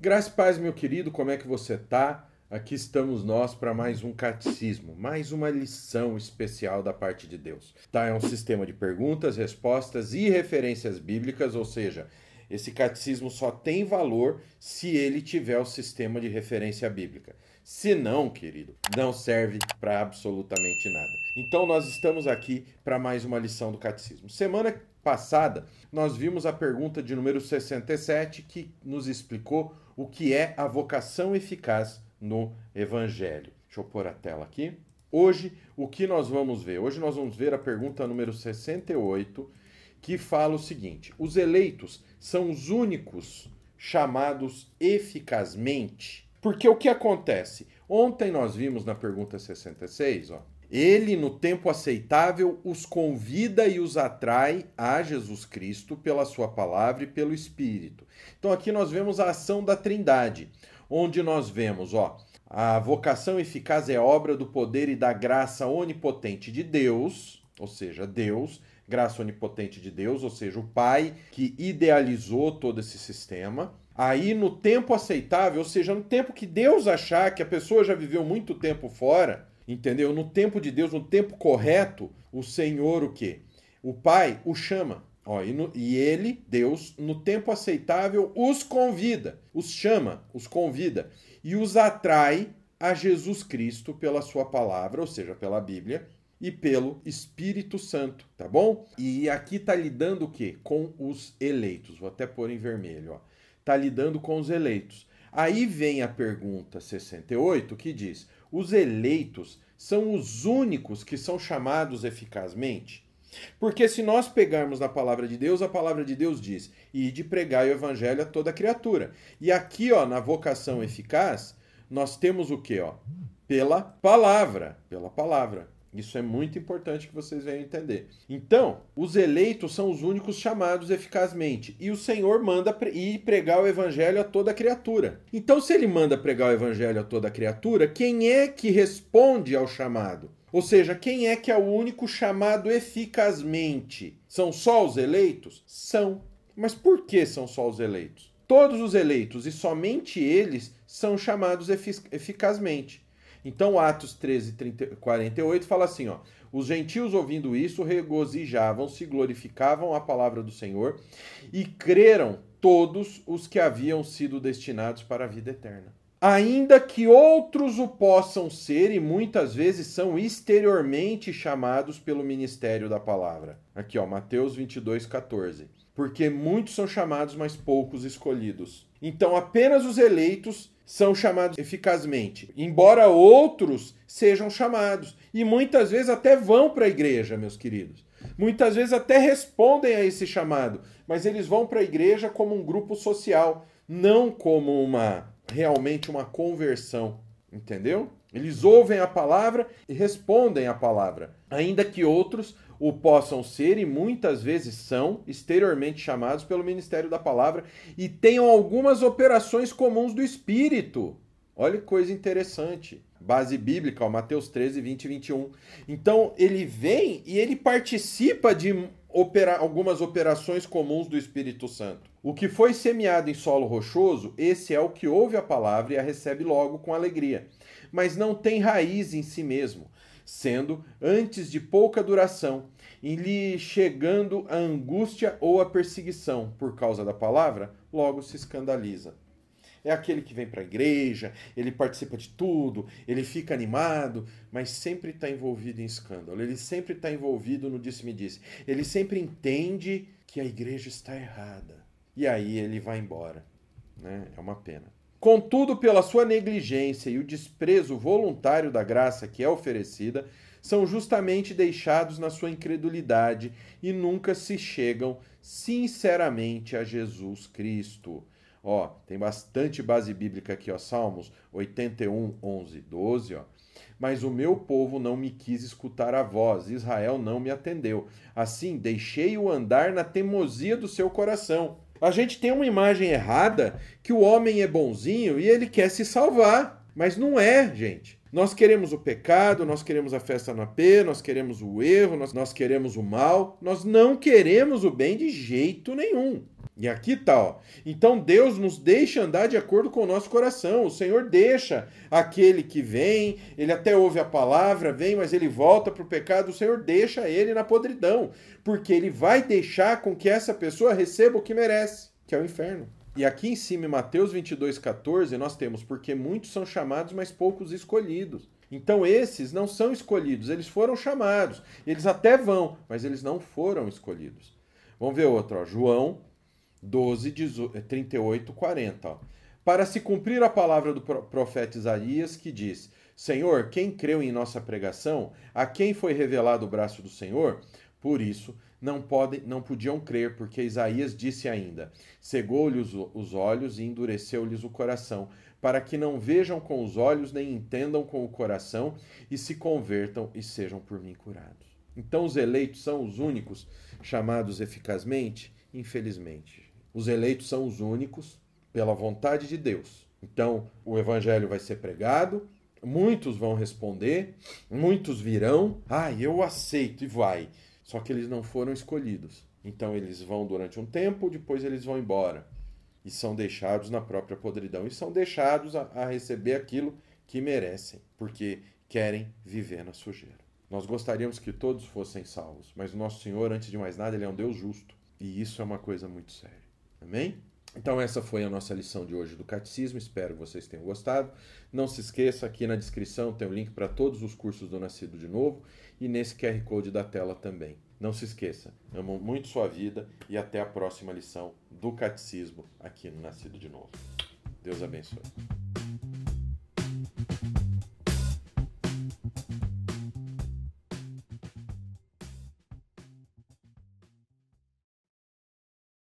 Graça e paz, meu querido, como é que você tá? Aqui estamos nós para mais um catecismo, mais uma lição especial da parte de Deus. Tá? É um sistema de perguntas, respostas e referências bíblicas, ou seja, esse catecismo só tem valor se ele tiver o sistema de referência bíblica. Se não, querido, não serve para absolutamente nada. Então nós estamos aqui para mais uma lição do catecismo. Semana passada, nós vimos a pergunta de número 67 que nos explicou o que é a vocação eficaz no Evangelho. Deixa eu pôr a tela aqui. Hoje, o que nós vamos ver? Hoje nós vamos ver a pergunta número 68, que fala o seguinte: os eleitos são os únicos chamados eficazmente? Porque o que acontece? Ontem nós vimos na pergunta 66, ele, no tempo aceitável, os convida e os atrai a Jesus Cristo pela sua palavra e pelo Espírito. Então aqui nós vemos a ação da Trindade, onde nós vemos, a vocação eficaz é obra do poder e da graça onipotente de Deus, ou seja, Deus, graça onipotente de Deus, ou seja, o Pai que idealizou todo esse sistema. Aí no tempo aceitável, ou seja, no tempo que Deus achar que a pessoa já viveu muito tempo fora, entendeu? No tempo de Deus, no tempo correto, o Senhor o quê? O Pai o chama. E ele, Deus, no tempo aceitável, os convida, os chama, os convida e os atrai a Jesus Cristo pela sua palavra, ou seja, pela Bíblia, e pelo Espírito Santo, tá bom? E aqui tá lidando o quê? Com os eleitos. Vou até pôr em vermelho, Tá lidando com os eleitos. Aí vem a pergunta 68 que diz: os eleitos são os únicos que são chamados eficazmente? Porque se nós pegarmos na palavra de Deus, a palavra de Deus diz: ide pregai o evangelho a toda criatura. E aqui, na vocação eficaz, nós temos o quê? Pela palavra. Isso é muito importante que vocês venham entender. Então, os eleitos são os únicos chamados eficazmente. E o Senhor manda ir pregar o evangelho a toda criatura. Então, se ele manda pregar o evangelho a toda criatura, quem é que responde ao chamado? Ou seja, quem é que é o único chamado eficazmente? São só os eleitos? São. Mas por que são só os eleitos? Todos os eleitos e somente eles são chamados eficazmente. Então, Atos 13, 48 fala assim, os gentios ouvindo isso regozijavam-se, glorificavam a palavra do Senhor e creram todos os que haviam sido destinados para a vida eterna. Ainda que outros o possam ser e muitas vezes são exteriormente chamados pelo ministério da palavra. Aqui, Mateus 22, 14. Porque muitos são chamados, mas poucos escolhidos. Então, apenas os eleitos são chamados eficazmente, embora outros sejam chamados. E muitas vezes até vão para a igreja, meus queridos. Muitas vezes até respondem a esse chamado, mas eles vão para a igreja como um grupo social, não como realmente uma conversão, entendeu? Eles ouvem a palavra e respondem à palavra, ainda que outros o possam ser e muitas vezes são exteriormente chamados pelo ministério da palavra e tenham algumas operações comuns do Espírito. Olha que coisa interessante. Base bíblica, Mateus 13, 20 e 21. Então, ele vem e ele participa de algumas operações comuns do Espírito Santo. O que foi semeado em solo rochoso, esse é o que ouve a palavra e a recebe logo com alegria, mas não tem raiz em si mesmo, sendo antes de pouca duração, e lhe chegando a angústia ou a perseguição por causa da palavra, logo se escandaliza. É aquele que vem para a igreja, ele participa de tudo, ele fica animado, mas sempre está envolvido em escândalo, ele sempre está envolvido no disse-me-disse, ele sempre entende que a igreja está errada, e aí ele vai embora, né? É uma pena. Contudo, pela sua negligência e o desprezo voluntário da graça que é oferecida, são justamente deixados na sua incredulidade e nunca se chegam sinceramente a Jesus Cristo. Tem bastante base bíblica aqui, Salmos 81, 11, 12, Mas o meu povo não me quis escutar a voz, Israel não me atendeu. Assim, deixei-o andar na teimosia do seu coração. A gente tem uma imagem errada que o homem é bonzinho e ele quer se salvar. Mas não é, gente. Nós queremos o pecado, nós queremos a festa no AP, nós queremos o erro, nós queremos o mal. Nós não queremos o bem de jeito nenhum. E aqui tá, ó. Então Deus nos deixa andar de acordo com o nosso coração. O Senhor deixa aquele que vem, ele até ouve a palavra, vem, mas ele volta para o pecado. O Senhor deixa ele na podridão, porque ele vai deixar com que essa pessoa receba o que merece, que é o inferno. E aqui em cima, em Mateus 22,14, nós temos: porque muitos são chamados, mas poucos escolhidos. Então esses não são escolhidos, eles foram chamados. Eles até vão, mas eles não foram escolhidos. Vamos ver outro, ó. João 12, 38, 40. Ó. Para se cumprir a palavra do profeta Isaías, que diz: Senhor, quem creu em nossa pregação? A quem foi revelado o braço do Senhor? Por isso, não podiam crer, porque Isaías disse ainda: cegou-lhes os olhos e endureceu-lhes o coração, para que não vejam com os olhos, nem entendam com o coração, e se convertam e sejam por mim curados. Então os eleitos são os únicos chamados eficazmente? Infelizmente. Os eleitos são os únicos pela vontade de Deus. Então o evangelho vai ser pregado, muitos vão responder, muitos virão: eu aceito, e vai. Só que eles não foram escolhidos. Então eles vão durante um tempo, depois eles vão embora. E são deixados na própria podridão. E são deixados a receber aquilo que merecem, porque querem viver na sujeira. Nós gostaríamos que todos fossem salvos, mas o nosso Senhor, antes de mais nada, ele é um Deus justo. E isso é uma coisa muito séria. Amém? Então essa foi a nossa lição de hoje do Catecismo. Espero que vocês tenham gostado. Não se esqueça, aqui na descrição tem o link para todos os cursos do Nascido de Novo e nesse QR Code da tela também. Não se esqueça, amo muito sua vida e até a próxima lição do Catecismo aqui no Nascido de Novo. Deus abençoe.